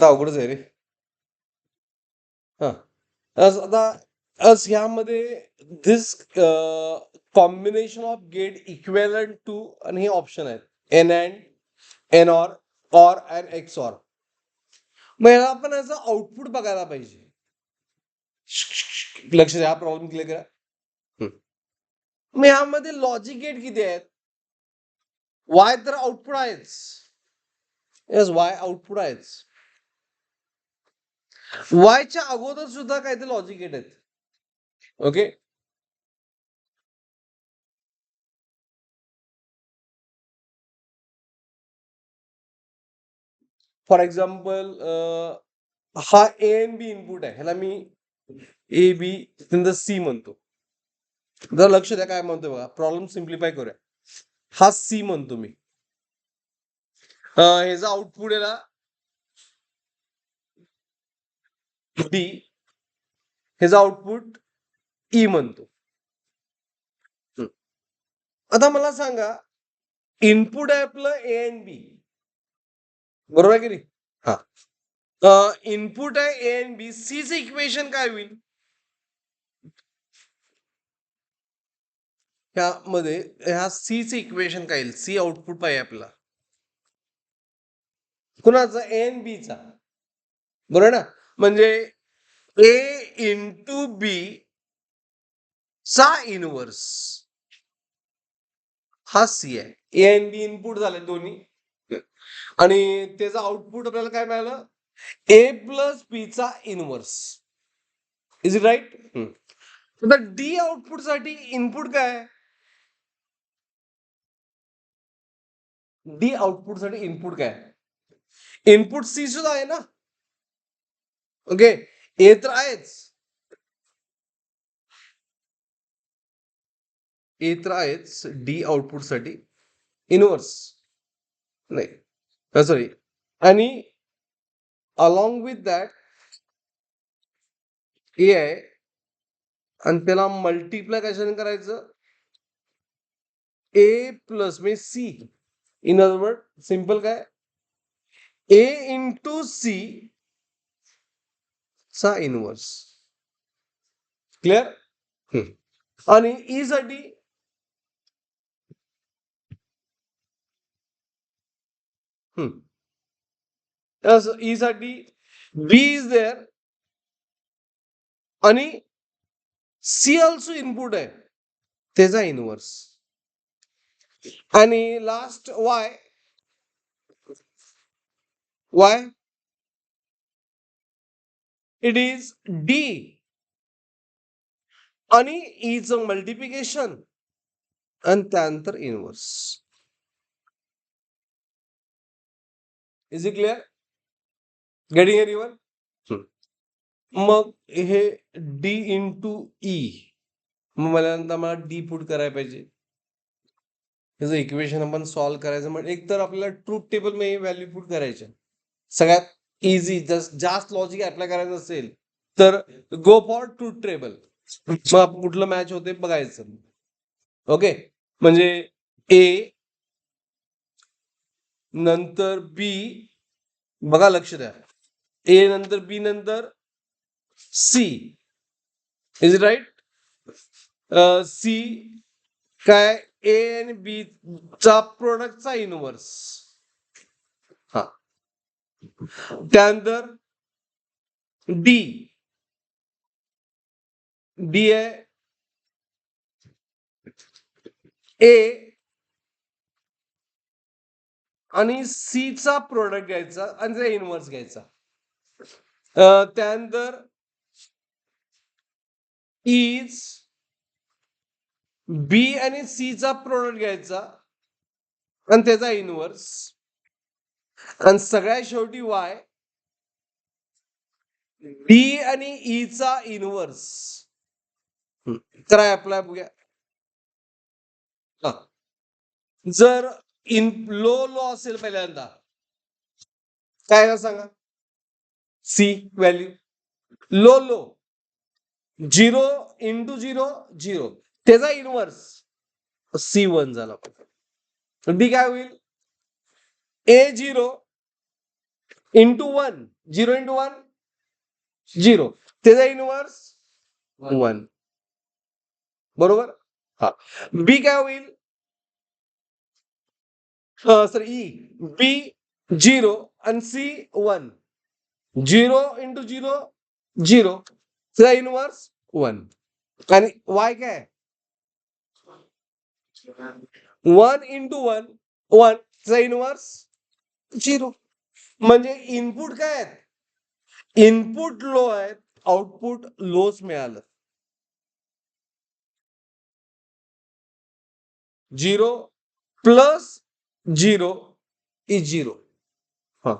अवघडच आहे रे. हा आता ह्यामध्ये this combination of gate equivalent to आणि हे ऑप्शन आहेत NAND NOR AND XOR. मग याला आपण याचं आउटपुट बघायला पाहिजे. लक्ष द्या, प्रॉब्लेम क्लिअर करा. मग ह्यामध्ये लॉजिक गेट किती आहेत? वाय तर आउटपुट आहेच. येस, वाय आउटपुट आहेच. वायच्या अगोदर सुद्धा काहीतरी लॉजिक गेट आहेत. ओके, फॉर एक्झाम्पल हा ए एन बी इनपुट आहे, ह्याला मी ए बी नंतर सी म्हणतो. जरा लक्ष द्या काय म्हणतोय बघा, प्रॉब्लेम सिम्प्लिफाय करूया. हा सी म्हणतो मी, ह्याचा आउटपुट याला डी, ह्याचा आउटपुट ई म्हणतो. आता मला सांगा, इनपुट आहे आपलं ए एन बी, बरोबर आहे की नाही? हा, इनपुट आहे ए एन बी, सीचं इक्वेशन काय होईल? ह्यामध्ये ह्या सीचं इक्वेशन काय येईल? सी आउटपुट पाहिजे आपल्याला, कुणाचा? ए एन बीचा, बरोबर ना? म्हणजे ए इंटू बी चा इनवर्स हा सी आहे. ए एन बी इनपुट झाले दोन्ही, आणि त्याचं आउटपुट आपल्याला काय मिळालं? ए प्लस बी चा इनवर्स. Is it right? तर डी आउटपुट साठी इनपुट काय? डी आउटपुट साठी इनपुट काय? इनपुट सी सुद्धा आहे ना. ओके, ए तर आहेच, ए तर आहेच. डी आउटपुट साठी इनवर्स नाही, सॉरी, आणि अलॉंग विथ दॅट ए आहे, आणि त्याला मल्टिप्लाय कशाने करायचं? ए प्लस म्हणजे C. In other word, simple काय? ए इंटू सी चा इनवर्स. क्लिअर? आणि ई साठी ई साठी बी इज देअर, आणि सी ऑल्सो इनपुट आहे, त्याचा इनवर्स. आणि last Y, Y it is D आणि ईचं मल्टिप्लिकेशन आणि त्यानंतर inverse. Is it clear? Getting everyone? मग हे डी इंटू ई, मग मला डी पुट करायला पाहिजे. त्याचं इक्वेशन आपण सॉल्व्ह करायचं म्हणजे एक तर आपल्याला ट्रूथ टेबल मध्ये व्हॅल्यू पुट करायच्या. सगळ्यात इझी, जास्त लॉजिक अप्लाय करायचं असेल तर गो फॉर ट्रूथ टेबल. मग कुठलं मॅच होते बघायचं. ओके, म्हणजे ए नंतर बी, बघा लक्ष द्या, ए नंतर बी नंतर C. Is it right? C काय? ए आणि बी चा प्रोडक्टचा इनवर्स. हा, त्यानंतर डी, डी आहे ए आणि सी चा प्रोडक्ट घ्यायचा आणि त्याचा इनवर्स घ्यायचा. त्यानंतर इज बी आणि सी चा प्रोडक्ट घ्यायचा आणि त्याचा इनवर्स, आणि सगळ्यात शेवटी वाय डी आणि ई चा इनवर्स. तर अप्लाय बघूया. जर इन लो असेल पहिल्यांदा काय सांगा? सी व्हॅल्यू लो 0 इंटू 0 0, त्याचा इनवर्स C1 झाला. डी काय होईल? A0 इंटू 1, 0 इंटू 1 0, त्याचा इनवर्स 1. बरोबर. हा, बी काय होईल, सर ई, बी 0 आणि सी 1, 0 इंटू 0 0, त्याचा इनवर्स 1. आणि वाय काय, 1 इंटू 1 1, त्याचा इनवर्स 0. म्हणजे इनपुट काय आहेत, इनपुट लो आहेत, आउटपुट लोच मिळालं. 0 प्लस 0 इज 0. हा,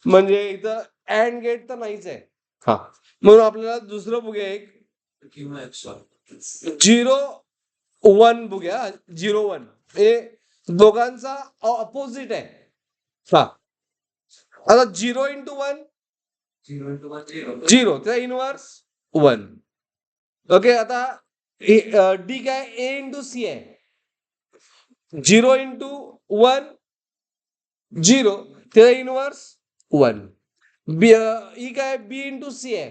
म्हणजे इथं अँड गेट तर नाहीच आहे. हा, म्हणून आपल्याला दुसरं बघूया एक, 0 1 बघूया. 0 1 हे दोघांचा अपोजिट आहे. हा, आता 0 इंटू 1 0, त्याचा इनवर्स 1. ओके, आता डी काय, ए इंटू सी आहे. 0 इंटू 1 0, त्याचा इनवर्स 1. बी ई काय, बी इंटू सी आहे.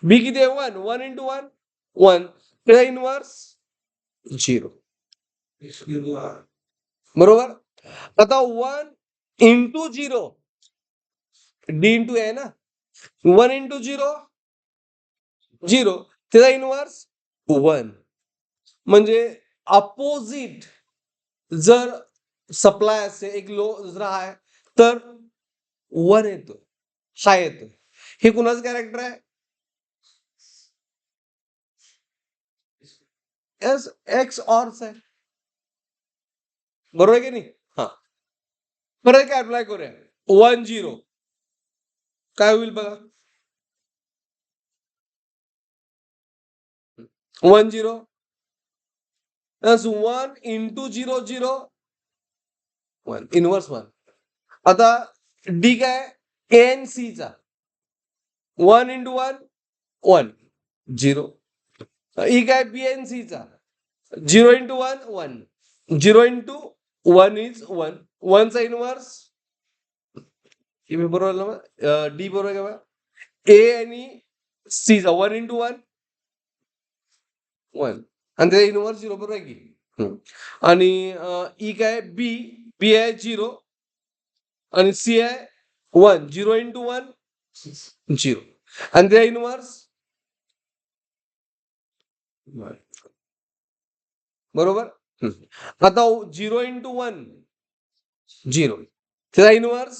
बी किती आहे, 1, 1 इंटू 1 1, त्याचा इनवर्स 0. बरोबर. आता 1 इंटू 0, डी इंटू आहे ना, 1 इंटू 0 0, त्याचा इनवर्स 1. म्हणजे अपोजिट जर सप्लाय असेल, एक लो दुसरा हाय, तर 1 येतो, हाय येतो. हे कुणाचं कॅरेक्टर आहे, एस एक्स ऑरच आहे. बरोबर आहे की नाही. हा, परत काय अप्लाय करूया, 1 0 काय होईल बघा, 1 0 1 इंटू 0 0 1, इनवर्स 1. आता डी काय, एन सी चा 1 इंटू 1 1 0, ई काय, बी एन सी चा 0 इंटू 1 1, 0 इंटू 1 इज 1, 1 चा इनवर्स, बरोबर डी बरोबर आहे का, ए आणि सी चा 1 इंटू 1 1, आणि त्याचा इनवर्स 0, बरोबर आहे की. आणि ई काय, बी बी आहे 0 आणि सी आहे 1, 0 इंटू 1 0, आणि त्याचा इनवर्स बरोबर. आता 0 इंटू 1 0, त्याचा इनवर्स,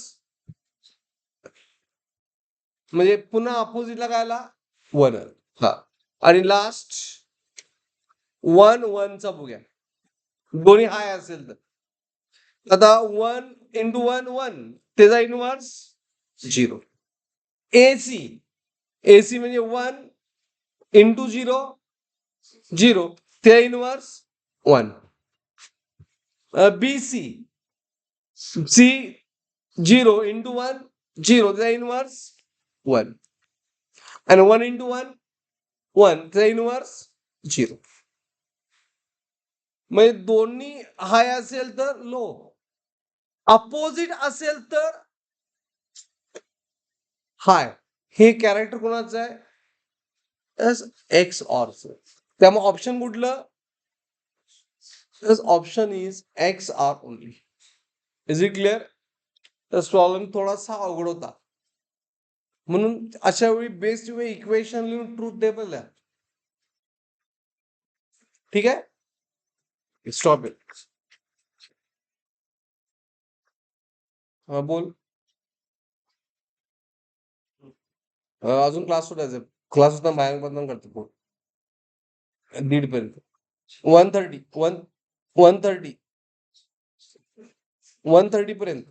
म्हणजे पुन्हा अपोजिटला काय आला 1. हा, आणि लास्ट 1 1 चा बघूया, दोन्ही हाय असेल तर. आता 1 इंटू 1 1, त्याचा इनवर्स 0. एसी, एसी म्हणजे 1 इंटू 0 0, त्याचा inverse 1. B C, C 0 into 1 0, त्याचा इनवर्स 1, आणि 1 इंटू 1 1, त्याचा इनवर्स 0. म्हणजे दोन्ही हाय असेल तर लो, अपोजिट असेल तर हाय. हे कॅरेक्टर कोणाचं आहे, एक्स ऑरच. त्यामुळे ऑप्शन कुठलं, option is X R only. Is it clear. तर प्रॉब्लेम थोडासा अवघड होता, म्हणून अशा वेळी बेस्ट वे इक्वेशन लिहून ट्रूथ टेबल द्या. ठीक आहे, स्टॉप इट. बोल. अजून क्लास सुटायचं, क्लास होता बाहेर बंधन करतो 1:30 पर्यंत. 1:30 1:30 1:30 पर्यंत.